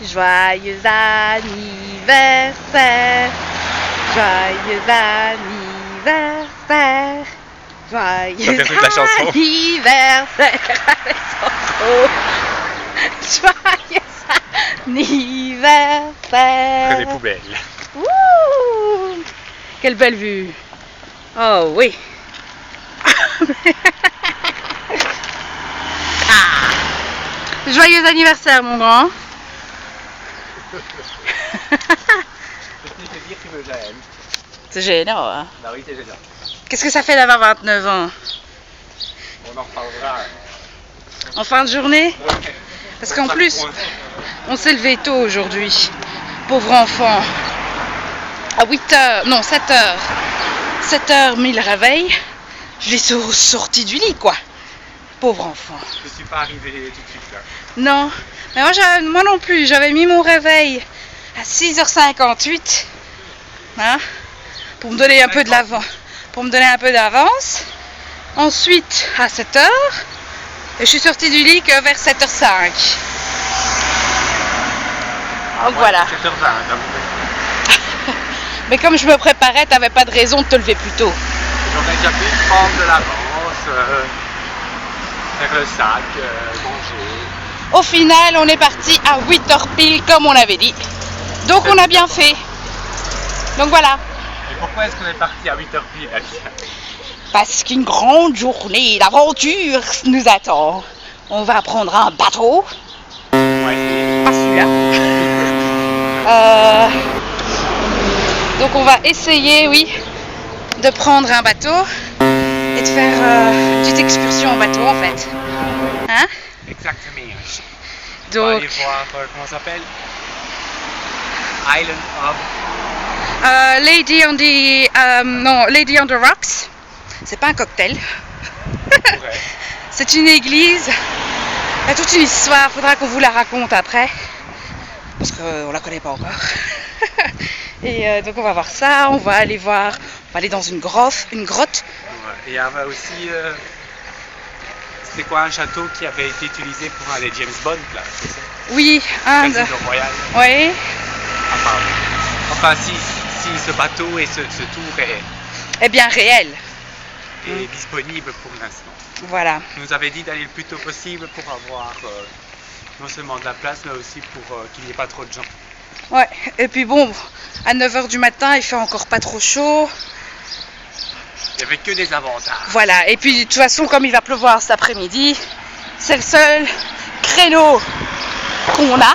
Joyeux anniversaire, joyeux anniversaire, joyeux anniversaire, joyeux anniversaire. Les poubelles. Ouh, quelle belle vue. Oh oui. Ah. Joyeux anniversaire mon grand. C'est gênant, hein? Bah oui, c'est gênant. Qu'est-ce que ça fait d'avoir 29 ans? On en reparlera. En fin de journée? Parce qu'en plus, on s'est levé tôt aujourd'hui. Pauvre enfant. À 8h, non 7h. 7h, mis le réveil. Je l'ai sorti du lit, quoi. Pauvre enfant. Je ne suis pas arrivé tout de suite là. Non, mais moi non plus. J'avais mis mon réveil à 6h58. Hein, pour me donner un peu de l'avance. Pour me donner un peu d'avance. Ensuite, à 7h. Et je suis sortie du lit que vers 7h05. Donc voilà. 7h20. Mais comme je me préparais, t'avais pas de raison de te lever plus tôt. J'aurais déjà pu prendre de l'avance, faire le sac, manger. Au final, on est parti à 8h pile comme on avait dit. Donc on a bien fait. Donc voilà. Et pourquoi est-ce qu'on est parti à 8h pile, Alicia? Parce qu'une grande journée d'aventure nous attend. On va prendre un bateau. Ouais. Pas celui-là. Donc on va essayer, oui, de prendre un bateau et de faire une petite excursion en bateau en fait. Hein? Exactement. On va Donc, aller voir, comment ça s'appelle? Island of... Lady on the Rocks. C'est pas un cocktail. Ouais. C'est une église. Il y a toute une histoire, faudra qu'on vous la raconte après. Parce qu'on la connaît pas encore. Et donc on va voir ça, on va aller dans une grotte. Ouais. Et il y avait aussi... c'était quoi, un château qui avait été utilisé pour un des James Bond là, c'est ça? Oui, un de... Casino Royal. Oui. Enfin, si ce bateau et ce tour est bien réel. Est disponible pour l'instant. Voilà. Il nous avait dit d'aller le plus tôt possible pour avoir non seulement de la place, mais aussi pour qu'il n'y ait pas trop de gens. Ouais, et puis bon, à 9h du matin, il fait encore pas trop chaud. Il n'y avait que des avantages. Voilà, et puis de toute façon, comme il va pleuvoir cet après-midi, c'est le seul créneau qu'on a.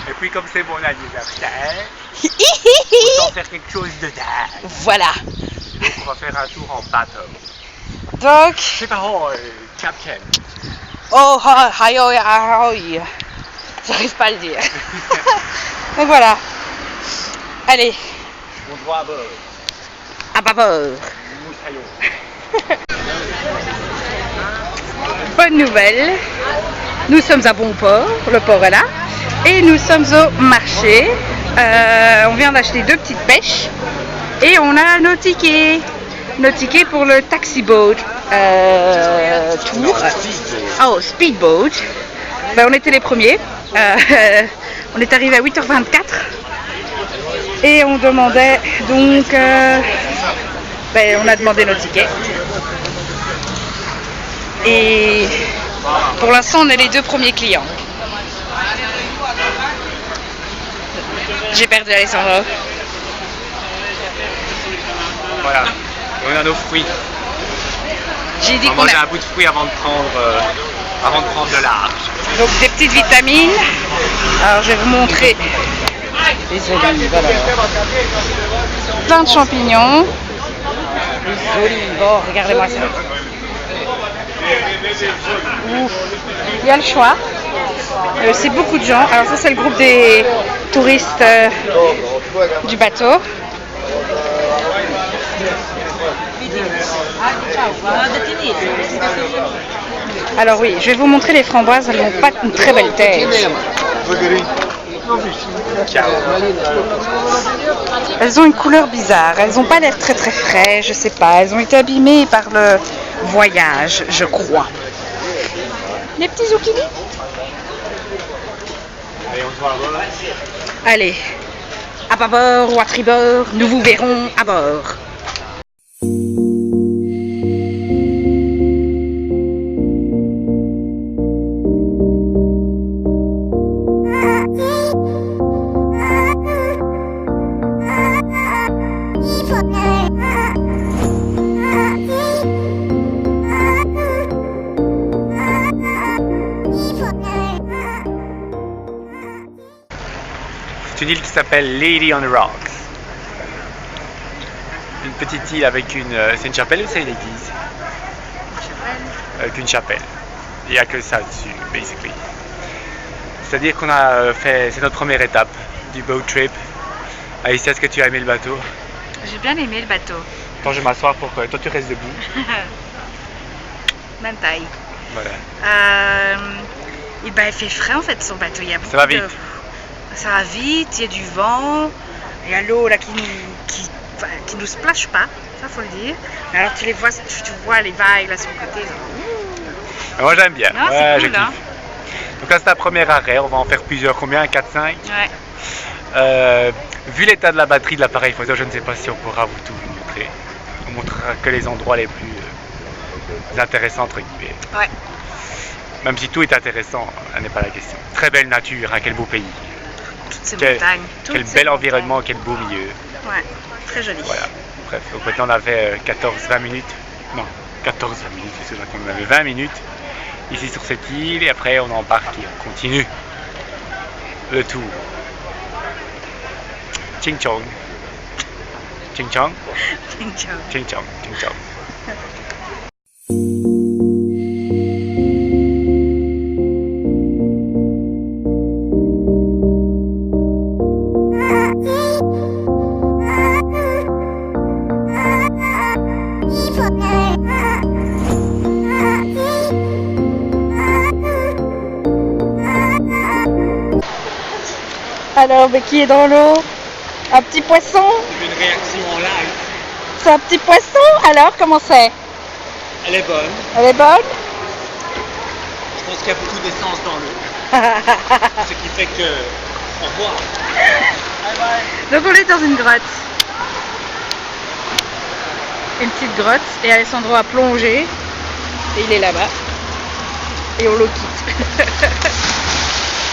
Et puis comme c'est mon anniversaire, autant faire quelque chose de dingue. Voilà. Donc on va faire un tour en bateau. Donc... C'est pas Captain. Oh, hi. J'arrive pas à le dire. Donc voilà. Allez. On doit à bord. À bâbord. Moussaillon. Bonne nouvelle. Nous sommes à bon port. Le port est là. Et nous sommes au marché. On vient d'acheter 2 petites pêches. Et on a nos tickets. Nos tickets pour le taxi boat tour. Oh, speedboat. Ben, on était les premiers. On est arrivé à 8h24. Et on demandait donc... on a demandé nos tickets. Et pour l'instant, on est les 2 premiers clients. J'ai perdu Alessandro. Voilà. On a nos fruits. J'ai dit on va manger un bout de fruit avant de prendre le large. Donc des petites vitamines. Alors je vais vous montrer les olives. Voilà. Plein de champignons. Les olives. Oh, regardez-moi ça. Ouf. Il y a le choix. C'est beaucoup de gens. Alors ça c'est le groupe des touristes du bateau. Alors oui, je vais vous montrer les framboises, elles n'ont pas une très belle tête. Elles ont une couleur bizarre, elles n'ont pas l'air très très frais, je sais pas, elles ont été abîmées par le voyage, je crois. Les petits zucchini. Et on Allez, à bâbord ou à tribord, nous vous verrons à bord. C'est une île qui s'appelle Lady on the Rocks. Une petite île avec une... c'est une chapelle ou c'est une église? Avec une chapelle. Il n'y a que ça dessus, basically. C'est-à-dire qu'on a fait... C'est notre première étape du boat trip. Alicia, est-ce que tu as aimé le bateau? J'ai bien aimé le bateau. Quand je vais m'asseoir pour que toi tu restes debout. Même taille. Voilà. Et ben il fait frais en fait sur le bateau. Il y a beaucoup Ça va vite. Ça va vite, il y a du vent, il y a l'eau là qui nous splash pas, ça faut le dire. Mais alors tu les vois, tu vois les vagues là sur le côté. Moi j'aime bien. Non, ouais, c'est je cool, hein. kiffe. Donc là c'est la première arrêt, on va en faire plusieurs, combien? 4-5? Ouais. Vu l'état de la batterie de l'appareil photo, je ne sais pas si on pourra vous tout vous montrer. On montrera que les endroits les plus intéressants entre guillemets. Ouais. Même si tout est intéressant, ça n'est pas la question. Très belle nature, hein, quel beau pays. Toutes ces montagnes. Quel bel environnement, quel beau milieu. Ouais, très joli. Voilà. Bref, donc maintenant on avait 14-20 minutes. Non, 14-20 minutes, c'est sûr qu'on avait 20 minutes ici sur cette île et après on embarque et on continue le tour. Ching chong. Ching chong. Ching chong. Ching chong. Ching chong. Alors, mais qui est dans l'eau? Un petit poisson? Une réaction en live. C'est un petit poisson? Alors, comment c'est? Elle est bonne. Elle est bonne? Je pense qu'il y a beaucoup d'essence dans l'eau. Ce qui fait que... Au revoir. Donc on est dans une grotte. Une petite grotte. Et Alessandro a plongé. Et il est là-bas. Et on le quitte.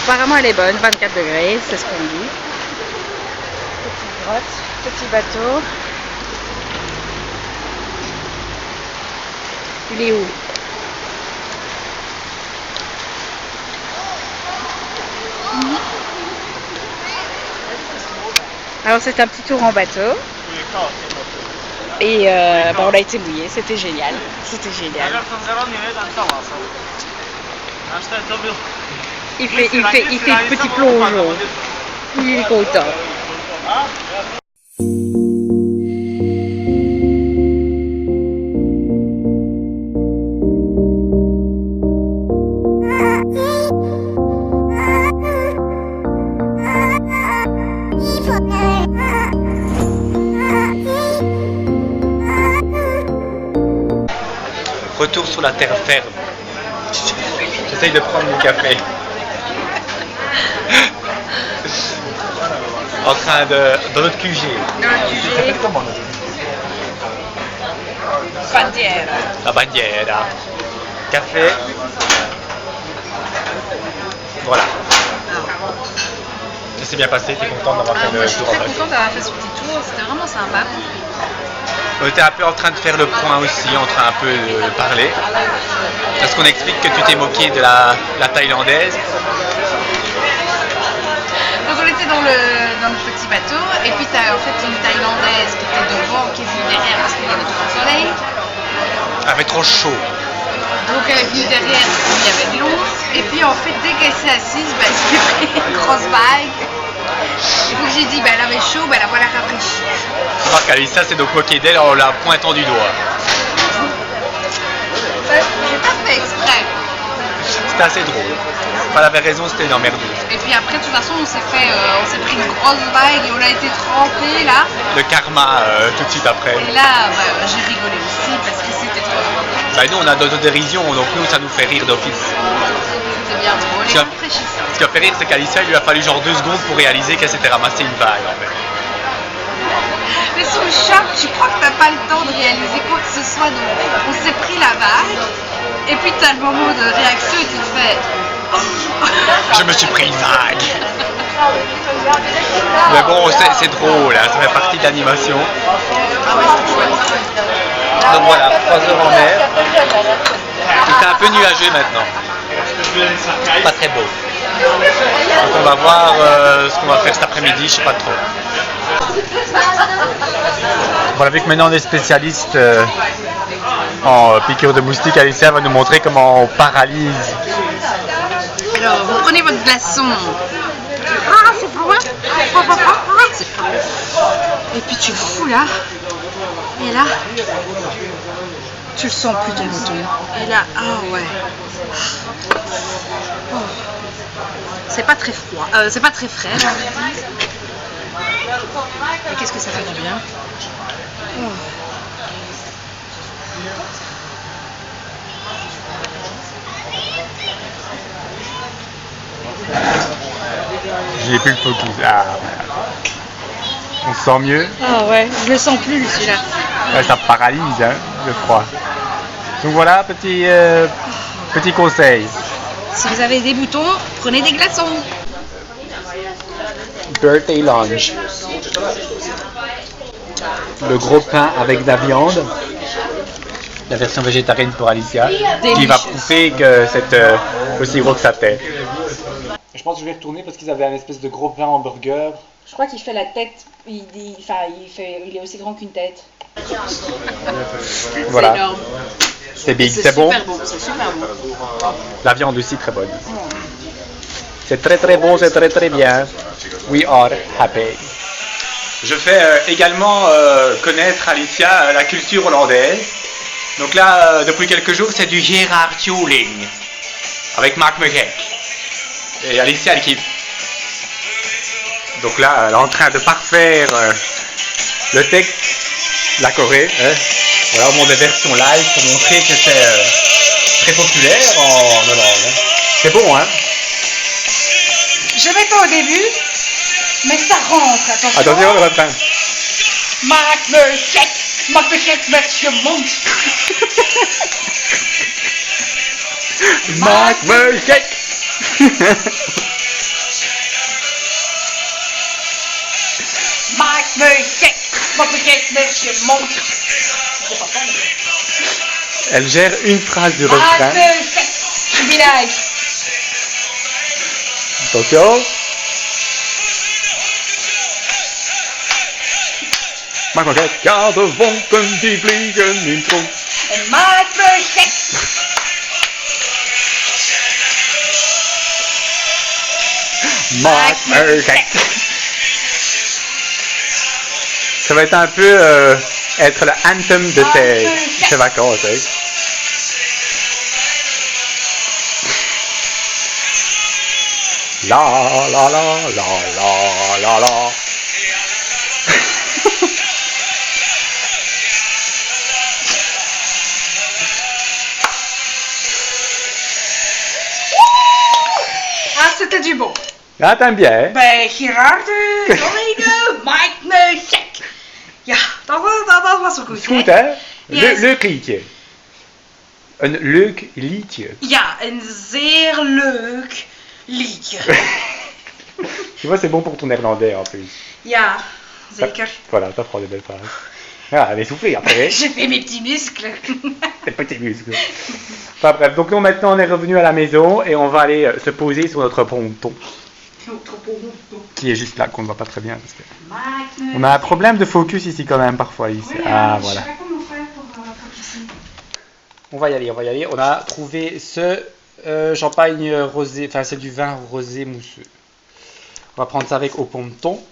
Apparemment elle est bonne, 24 degrés, c'est ce qu'on dit. Petite grotte, petit bateau. Il est où? Alors c'est un petit tour en bateau. Et on a été mouillé, c'était génial. C'était génial. Il fait petit plongeon. Il est content. Retour sur la terre ferme. J'essaye de prendre mon café. En train de... Dans notre QG. Dans le QG. Comment Bandiera. La bandiera. Café. Voilà. Ça s'est bien passé, t'es content d'avoir fait Moi le je suis tour en très bateau? contente d'avoir fait ce petit tour, c'était vraiment sympa. On était un peu en train de faire le point aussi, en train un peu de parler. Est-ce qu'on explique que tu t'es moqué de la Thaïlandaise? Donc on était dans le petit bateau et puis tu as en fait une Thaïlandaise qui était devant, qui est venue derrière parce qu'il y avait trop de soleil. Il avait trop chaud. Donc elle est venue derrière parce qu'il y avait de l'eau. Et puis en fait dès qu'elle s'est assise, bah, j'ai pris une grosse vague. Et donc j'ai dit, bah, elle avait chaud, bah, la voilà rafraîchie. Remarque, Alicia s'est donc moquée d'elle en la pointant du doigt. J'ai pas fait exprès. C'était assez drôle. Enfin, elle avait raison, c'était une emmerdeuse. Et puis après, de toute façon, on s'est pris une grosse vague et on a été trempés là. Le karma tout de suite après. Et là, bah, j'ai rigolé aussi parce que c'était trop drôle. Bah, nous, on a d'autodérision, donc nous, ça nous fait rire d'office. C'est bien drôle et rafraîchissant. Ce qui a fait rire, c'est qu'Alicia, il lui a fallu genre 2 secondes pour réaliser qu'elle s'était ramassée une vague en fait. Mais sous le choc, tu crois que t'as pas le temps de réaliser quoi que ce soit. Donc on s'est pris la vague et puis t'as le moment de réaction et tu te fais... Je me suis pris une vague. Mais bon, c'est drôle, hein, ça fait partie de l'animation. Ah ouais, c'est chouette. Donc voilà, 3 heures en mer. Il fait un peu nuageux maintenant. Pas très beau. Donc on va voir ce qu'on va faire cet après-midi, je sais pas trop. Voilà, vu que maintenant on est spécialiste en piqûres de moustiques, Alicia va nous montrer comment on paralyse. Alors, vous prenez votre glaçon. Ah, c'est froid. C'est froid. Et puis tu le fous là. Et là, tu le sens plus ton bouton. Et là, ah ouais. Oh. C'est pas très froid. C'est pas très frais, j'ai envie de dire. Et qu'est-ce que ça fait du bien. Oh. J'ai plus le focus. Ah, on se sent mieux. Ah ouais, je le sens plus celui-là. Ouais, ça paralyse, hein, le froid. Donc voilà, petit conseil. Si vous avez des boutons, prenez des glaçons. Birthday lunch. Le gros pain avec de la viande. La version végétarienne pour Alicia. Qui va prouver que c'est aussi gros que sa tête. Je pense que je vais retourner parce qu'ils avaient un espèce de gros pain hamburger. Je crois qu'il fait la tête, il est aussi grand qu'une tête. Voilà. C'est énorme. C'est big, c'est bon. C'est super bon. La viande aussi très bonne. C'est très très bon, c'est très très bien. We are happy. Je fais également connaître Alicia la culture hollandaise. Donc là, depuis quelques jours, c'est du Gerard Joling avec Mark McGeck. Et Alicia, elle kiffe. Donc là, elle est en train de parfaire le texte, la Corée. Hein. Voilà, au monde des versions live pour montrer que c'est très populaire en Hollande. Hein. C'est bon, hein? Je m'étais au début, mais ça rentre, attention. Attention, le refrain. Mark McGeck, monsieur Monk. Mark McGeck. Mark McGeck, monsieur Monk. Elle gère une phrase du refrain. Mark McGeck, je suis bilingue. Attention. Mark McGeck, ja, de vonken die vliegen in het rond. En Mark McGeck. Mark McGeck. Ça va être un peu être le anthem de tes vacances. Hein. La la la la la la la. Ah, c'était du bon. Ah, t'aimes bien, hein? Ben, Gerard Joling, Mike McGeck. Ja, dat was ook goed. Is goed, hè? Yes. Leuk liedje. Een leuk liedje. Ja, een zeer leuk liedje. Tu vois, c'est bon pour ton néerlandais en plus. Ja, zeker. Voilà, t'apprends des belles phrases. Ah, elle est soufflée après. J'ai fait mes petits muscles. Des petits muscles. Enfin bref, donc nous maintenant on est revenu à la maison et on va aller se poser sur notre ponton. Qui est juste là, qu'on ne voit pas très bien. Parce que on a un problème de focus ici quand même parfois. Ici. Oui, ah je voilà. sais pas comment faire pour focuser. On va y aller, on va y aller. On a trouvé ce champagne rosé, enfin c'est du vin rosé mousseux. On va prendre ça avec au ponton.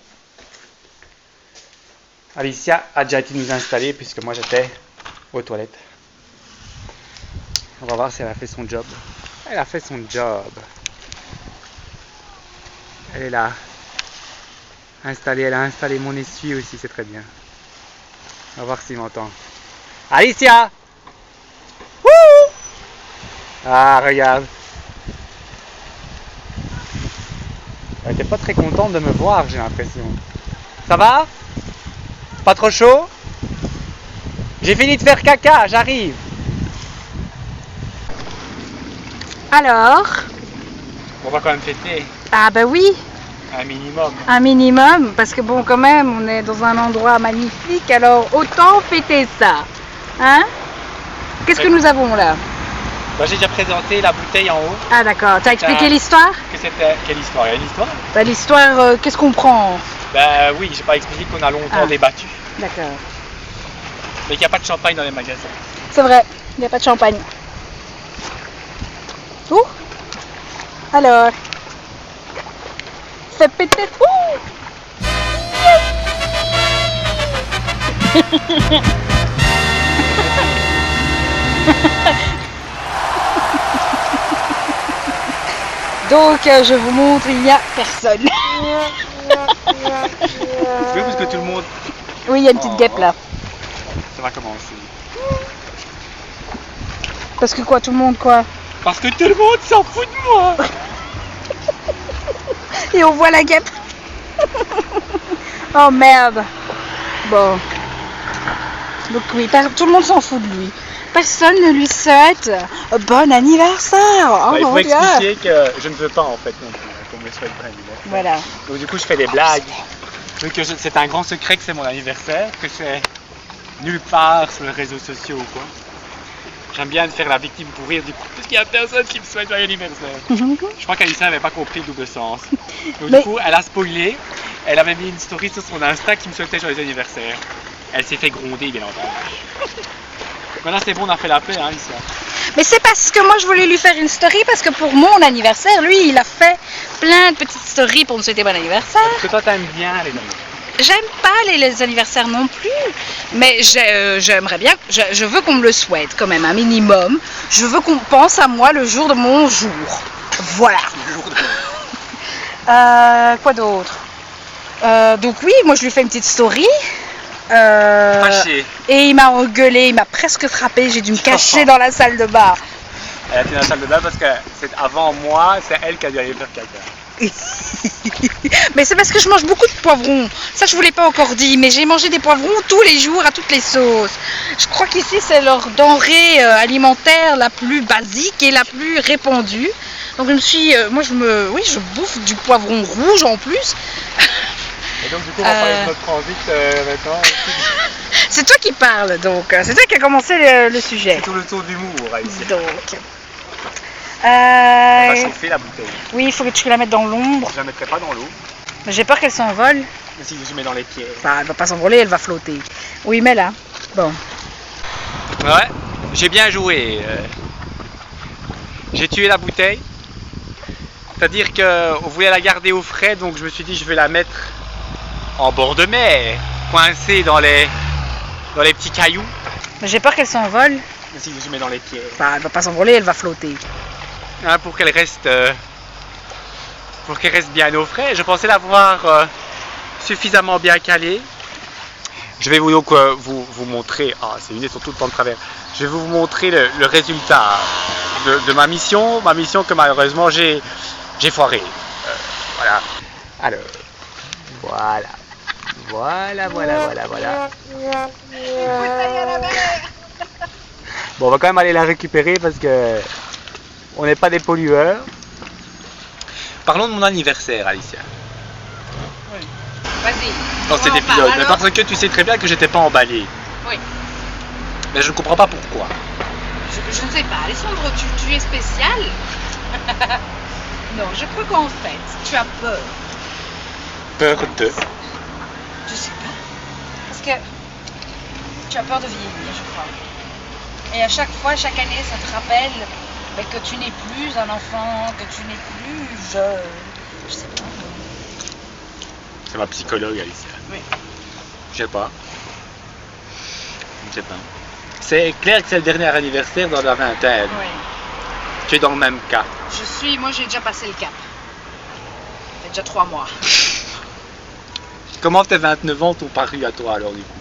Alicia a déjà été nous installer puisque moi j'étais aux toilettes. On va voir si elle a fait son job. Elle a fait son job. Elle est là. Installée, elle a installé mon essuie aussi, c'est très bien. On va voir s'il m'entend. Alicia! Wouh! Ah, regarde. T'es pas très contente de me voir, j'ai l'impression. Ça va? Pas trop chaud? J'ai fini de faire caca, j'arrive. Alors? On va quand même fêter, Ah bah oui, un minimum. un minimum, parce que bon quand même, on est dans un endroit magnifique, alors autant fêter ça. Hein? Qu'est-ce que nous avons là? Bah, j'ai déjà présenté la bouteille en haut. Ah d'accord, t'as expliqué l'histoire? Que c'était... Quelle histoire? Il y a une histoire? Bah l'histoire, qu'est-ce qu'on prend? Bah oui, j'ai pas expliqué qu'on a longtemps débattu. D'accord. Mais qu'il n'y a pas de champagne dans les magasins. C'est vrai, il n'y a pas de champagne. Ouh. Alors, fais péter. Ouh. Donc, je vous montre, il n'y a personne. Oui, parce que tout le monde... Oui, il y a une petite guêpe là. Ça va commencer. Parce que quoi, tout le monde quoi? Parce que tout le monde s'en fout de moi. Et on voit la guêpe. Oh merde. Bon. Donc oui, tout le monde s'en fout de lui. Personne ne lui souhaite bon anniversaire. Oh Bah, il mon faut Dieu. expliquer que je ne veux pas en fait non plus qu'on me souhaite bon anniversaire. Voilà. Donc du coup je fais des blagues. Donc c'est un grand secret que c'est mon anniversaire, que c'est nulle part sur les réseaux sociaux ou quoi. J'aime bien faire la victime pour rire du coup, parce qu'il n'y a personne qui me souhaite bon anniversaire. Je crois qu'Alissa n'avait pas compris le double sens. Donc du coup elle a spoilé, elle avait mis une story sur son Insta qui me souhaitait joyeux anniversaire. Elle s'est fait gronder bien entendu. Maintenant c'est bon, on a fait la paix hein Alissa. Mais c'est parce que moi je voulais lui faire une story parce que pour mon anniversaire, lui il a fait plein de petites stories pour me souhaiter bon anniversaire. Parce que toi t'aimes bien les amis. J'aime pas les anniversaires non plus, mais j'aimerais bien, je veux qu'on me le souhaite quand même, un minimum. Je veux qu'on pense à moi le jour de mon jour. Voilà. Quoi d'autre? Donc oui, moi je lui fais une petite story. Fâché. Et il m'a engueulé, il m'a presque frappé, j'ai dû me cacher dans la salle de bain. Elle a été dans la salle de bain parce que c'est avant moi, c'est elle qui a dû aller faire caca. Mais c'est parce que je mange beaucoup de poivrons. Ça je vous l'ai pas encore dit, mais j'ai mangé des poivrons tous les jours à toutes les sauces. Je crois qu'ici c'est leur denrée alimentaire la plus basique et la plus répandue. Donc je me suis, je bouffe du poivron rouge en plus. Et donc du coup on va parler de notre transit maintenant. C'est toi qui parles donc, c'est toi qui as commencé le sujet. C'est tout le tour d'humour ici. Donc. On va chauffer la bouteille. Oui, il faut que tu la mettes dans l'ombre. Je la mettrai pas dans l'eau. Mais j'ai peur qu'elle s'envole. Mais si je mets dans les pieds. Enfin, elle va pas s'envoler, elle va flotter. Oui, mais là. Bon. Ouais, j'ai bien joué. J'ai tué la bouteille. C'est-à-dire qu'on voulait la garder au frais, donc je me suis dit je vais la mettre en bord de mer, coincée dans les petits cailloux. Mais j'ai peur qu'elle s'envole. Mais si je mets dans les pieds. Enfin, elle va pas s'envoler, elle va flotter. Hein, pour qu'elle reste bien au frais. Je pensais l'avoir suffisamment bien calée. Je vais donc vous montrer. Ah, ces lunettes sont toutes en travers. Je vais vous montrer le résultat de ma mission que malheureusement j'ai foiré. Voilà. Alors, voilà. Bon, on va quand même aller la récupérer parce que on n'est pas des pollueurs. Parlons de mon anniversaire, Alicia. Oui. Vas-y. Dans cet épisode. Mais parce que tu sais très bien que j'étais pas emballé. Oui. Mais je ne comprends pas pourquoi. Je ne sais pas. Alessandro, tu es spécial. Non, je crois qu'en fait, tu as peur. Peur de. Je sais pas. Parce que tu as peur de vieillir, je crois. Et à chaque fois, chaque année, ça te rappelle que tu n'es plus un enfant, que tu n'es plus je sais pas. C'est ma psychologue, Alicia. Oui. Je sais pas. Je sais pas. C'est clair que c'est le dernier anniversaire dans la vingtaine. Oui. Tu es dans le même cas. Moi j'ai déjà passé le cap. Ça fait déjà 3 mois. Comment tes 29 ans t'ont paru à toi alors du coup?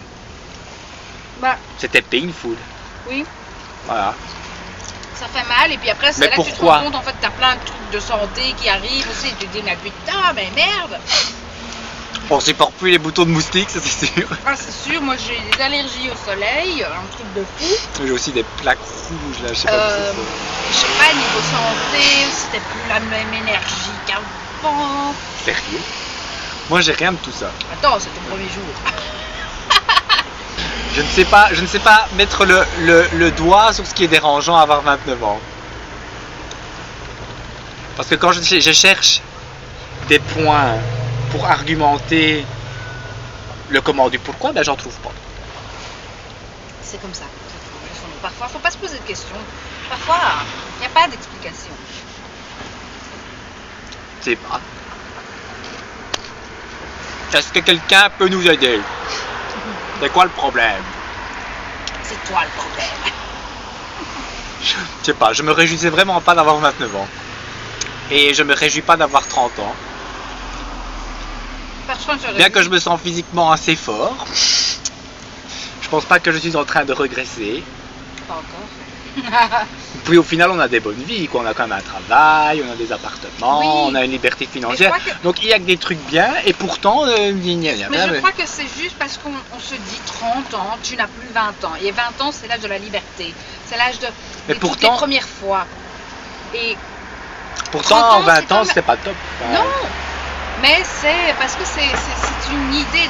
Bah, C'était painful. oui. Voilà. Ça fait mal et puis après c'est Mais là que tu te pourquoi? rends compte en fait t'as plein de trucs de santé qui arrivent aussi et tu te dis mais putain mais merde. On supporte plus les boutons de moustique, ça c'est sûr. Ah c'est sûr, moi j'ai des allergies au soleil, un truc de fou. J'ai aussi des plaques rouges là, je sais pas Je sais pas, niveau santé, c'était plus la même énergie qu'avant. Sérieux? Moi j'ai rien de tout ça. Attends, c'est ton premier jour. Je ne sais pas mettre le doigt sur ce qui est dérangeant à avoir 29 ans. Parce que quand je cherche des points pour argumenter le comment du pourquoi, ben j'en trouve pas. C'est comme ça. Parfois, faut pas se poser de questions. Parfois, il n'y a pas d'explication. Je sais pas. Est-ce que quelqu'un peut nous aider? C'est quoi le problème? C'est toi le problème. Je sais pas, je me réjouissais vraiment pas d'avoir 29 ans. Et je me réjouis pas d'avoir 30 ans. Bien que je me sens physiquement assez fort, je pense pas que je suis en train de regresser. Pas encore. Puis au final on a des bonnes vies, quoi. On a quand même un travail, on a des appartements, Oui. on a une liberté financière. Que... Donc il y a que des trucs bien et pourtant mais je crois que c'est juste parce qu'on se dit 30 ans, tu n'as plus 20 ans. Et 20 ans c'est l'âge de la liberté, c'est l'âge de toutes les premières fois. Et pourtant 20 ans c'était pas top. Non. Mais c'est parce que c'est une idée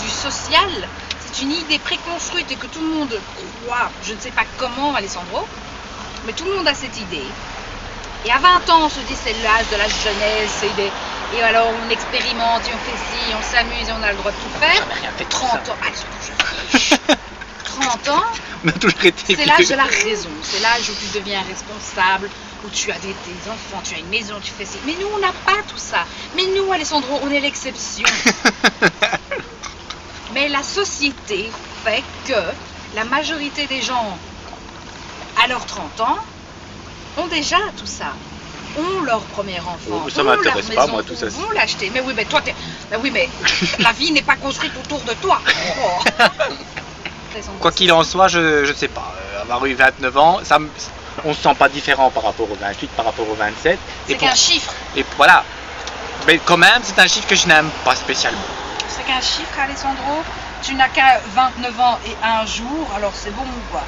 du social, c'est une idée préconstruite et que tout le monde croit, je ne sais pas comment Alessandro, mais tout le monde a cette idée. Et à 20 ans on se dit c'est l'âge de la jeunesse et alors on expérimente et on fait ci, on s'amuse et on a le droit de tout faire. Rien fait 30 ans, Alessandro, 30 ans, on a toujours été c'est l'âge de la raison, c'est l'âge où tu deviens responsable, où tu as des enfants, tu as une maison, tu fais ci. Mais nous, on n'a pas tout ça. Mais nous, Alessandro, on est l'exception. Mais la société fait que la majorité des gens, à leurs 30 ans, ont déjà tout ça. Ont leur premier enfant. Oh, ça m'intéresse pas, moi, tout ça. Vont l'acheter. Mais oui, mais toi, mais la vie n'est pas construite autour de toi. Oh. Quoi qu'il en soit, je sais pas. Avoir eu 29 ans, on se sent pas différent par rapport au 28, par rapport au 27. C'est qu'un chiffre. Et voilà. Mais quand même, c'est un chiffre que je n'aime pas spécialement. C'est qu'un chiffre, Alessandro. Tu n'as qu'à 29 ans et un jour, alors c'est bon ou quoi?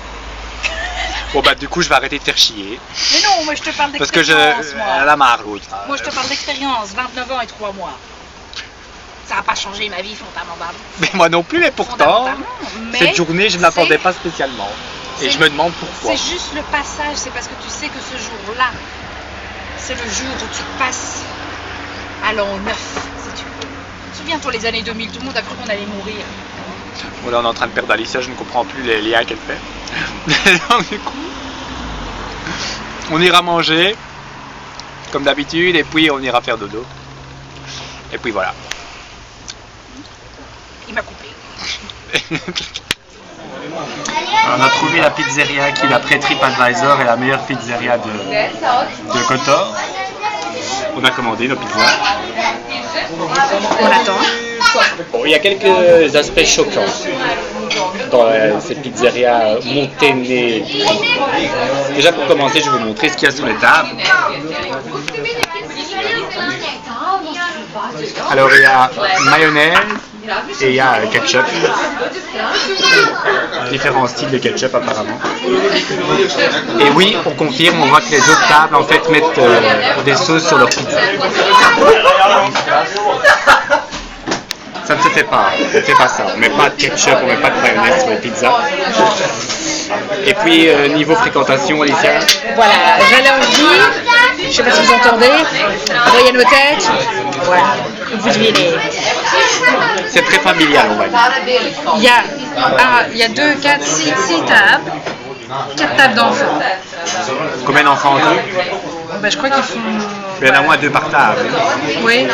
Bon bah du coup, je vais arrêter de faire chier. Mais non, moi je te parle Parce que d'expérience, elle a marre, l'autre. Moi je te parle d'expérience, 29 ans et 3 mois. Ça n'a pas changé ma vie fondamentalement. Mais moi non plus, mais pourtant, cette journée, je ne l'attendais pas spécialement. Et je me demande pourquoi. C'est juste le passage, c'est parce que tu sais que ce jour-là, c'est le jour où tu passes à l'an 9, si tu veux. Souviens-toi les années 2000, tout le monde a cru qu'on allait mourir. Bon, là on est en train de perdre Alicia, je ne comprends plus les liens qu'elle fait. Donc du coup, on ira manger, comme d'habitude, et puis on ira faire dodo. Et puis voilà. Il m'a coupé. On a trouvé la pizzeria qui, d'après TripAdvisor, est la meilleure pizzeria de Kotor. On a commandé nos pizzas. On attend. Bon, il y a quelques aspects choquants dans cette pizzeria Monténégro. Déjà pour commencer, je vais vous montrer ce qu'il y a sur les tables. Alors il y a mayonnaise et il y a ketchup. Différents styles de ketchup apparemment. Et oui, on confirme, on voit que les autres tables en fait mettent des sauces sur leur pizza. Ça ne se fait pas, on ne fait pas ça. On ne met pas de ketchup, on ne met pas de mayonnaise sur les pizzas. Et puis niveau fréquentation, Alicia. Voilà, j'allais je ne sais pas si vous entendez, voyez nos têtes, voilà, vous devinez. C'est très familial, on va dire. Il y a 2, 4, 6 tables, 4 tables d'enfants. Combien d'enfants en tout? Ben, je crois qu'ils font... Il y en a moins 2 par table. Oui.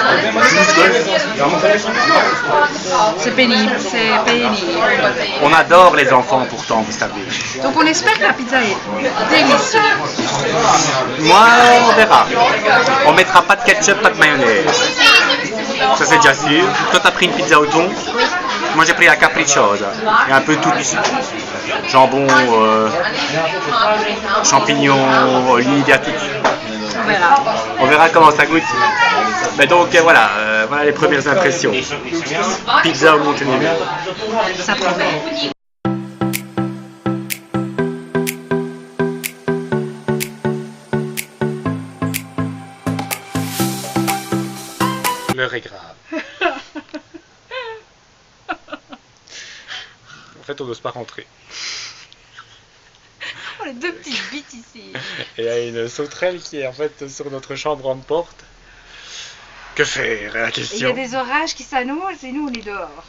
C'est pénible, c'est pénible. On adore les enfants pourtant, vous savez. Donc on espère que la pizza est délicieuse. Moi, on verra. On mettra pas de ketchup, pas de mayonnaise. Ça c'est déjà sûr. Toi t'as pris une pizza au thon. Moi j'ai pris la capricciosa. Et un peu tout dessus. jambon, champignons, olives, et tout. On verra. On verra comment ça goûte. Mais donc voilà, voilà les premières impressions. Pizza au Monténégro. Ça promet. L'heure est grave. En fait, on n'ose pas rentrer. Oh, les deux petites bites ici. Et il y a une sauterelle qui est en fait sur notre chambre en porte. Que faire, la Il y question. a des orages qui s'annoncent et nous on est dehors.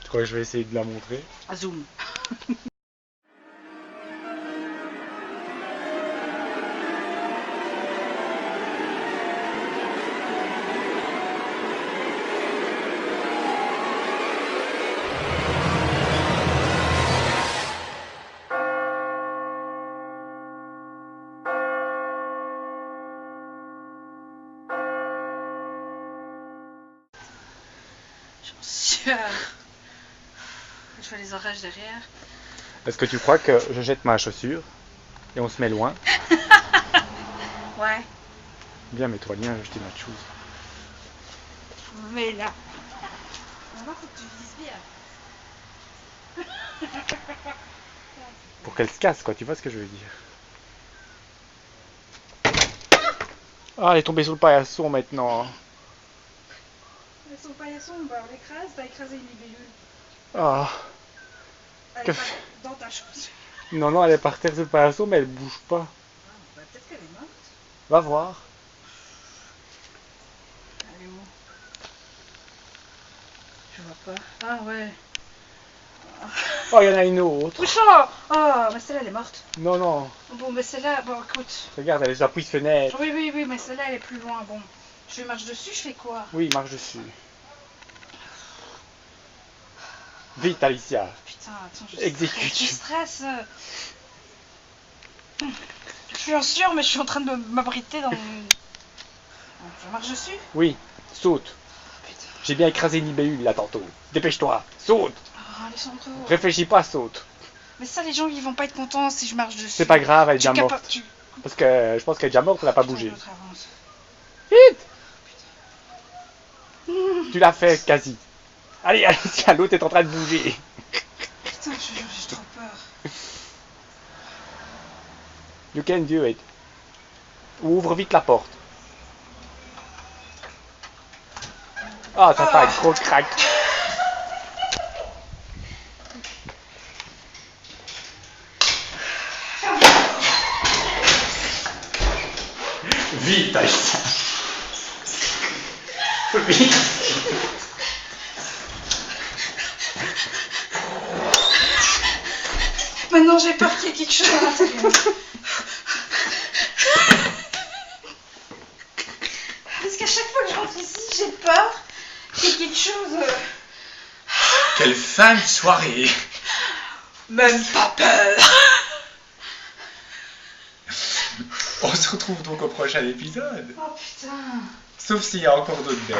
Je crois que je vais essayer de la montrer. Zoom. J'en suis. Je vois les orages derrière. Est-ce que tu crois que je jette ma chaussure et on se met loin? Ouais. Bien, mets-toi bien, jeter ma chose. Mais là. Maintenant, faut que tu vises bien. Pour qu'elle se casse, quoi, tu vois ce que je veux dire? Ah, elle est tombée sous le paillasson maintenant. Mais son paillasson, bah on l'écrase, t'as écrasé une libellule. Ah. Elle Que est pas fait- dans ta chaussure. Non, non, elle est par terre sur le paillasson, mais elle bouge pas. Bah, peut-être qu'elle est morte. Va voir. Elle est où? Je vois pas. Ah ouais. Oh, il y en a une autre. Pouchon! Oh, mais celle-là elle est morte. Non, non. Bon, mais celle-là, bon écoute. Regarde, elle est sur la pousse fenêtre. Oui, oui, oui, mais celle-là elle est plus loin. Bon, je marche dessus, je fais quoi? Oui, marche dessus. Vite, Alicia. Putain, attends, Exécute. je stresse. Je suis en sueur, mais je suis en train de m'abriter dans. Je marche dessus? Oui, saute. Putain. J'ai bien écrasé une libellule là tantôt. Dépêche-toi, saute. Oh, Alessandro. Réfléchis pas, saute. Mais ça, les gens ils vont pas être contents si je marche dessus. C'est pas grave, elle est Tu déjà es morte. Parce que je pense qu'elle est déjà morte, elle n'a pas bougé. L'autre avance. Vite. Tu l'as fait quasi. Allez, Alicia, l'autre est en train de bouger. Putain, je jure, j'ai trop peur. You can do it. Ouvre vite la porte. Ah, ça fait un gros crack. Vite, Alicia. Vite. Maintenant j'ai peur qu'il y ait quelque chose à l'intérieur. Parce qu'à chaque fois que je rentre ici, j'ai peur qu'il y ait quelque chose. Quelle fin de soirée. Même pas peur. On se retrouve donc au prochain épisode. Oh putain. Sauf s'il y a encore d'autres bêtes.